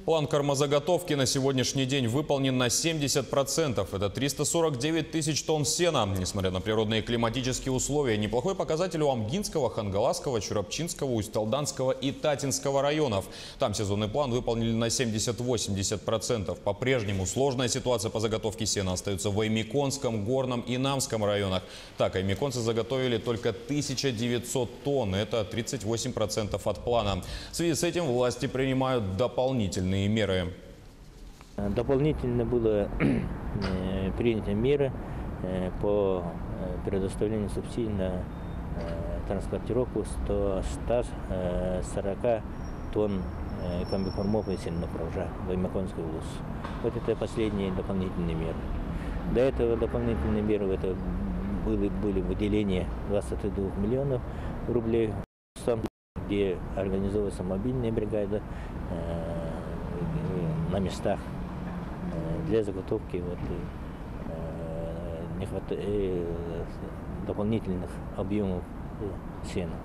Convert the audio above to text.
План кормозаготовки на сегодняшний день выполнен на 70%. Это 349 тысяч тонн сена. Несмотря на природные и климатические условия, неплохой показатель у Амгинского, Хангаласского, Чурапчинского, Усть-Талданского и Татинского районов. Там сезонный план выполнили на 70-80%. По-прежнему сложная ситуация по заготовке сена остается в Аймяконском, Горном и Намском районах. Так, аймяконцы заготовили только 1900 тонн. Это 38% от плана. В связи с этим власти принимают дополнительные меры. Дополнительно было приняты меры по предоставлению субсидий на транспортировку 140 тонн комбикормов и сенных рожа в Аймяконской области. Вот это последние дополнительные меры. До этого дополнительные меры это были выделения 22 миллионов рублей, где организовывается мобильная бригада на местах для заготовки дополнительных объемов сена.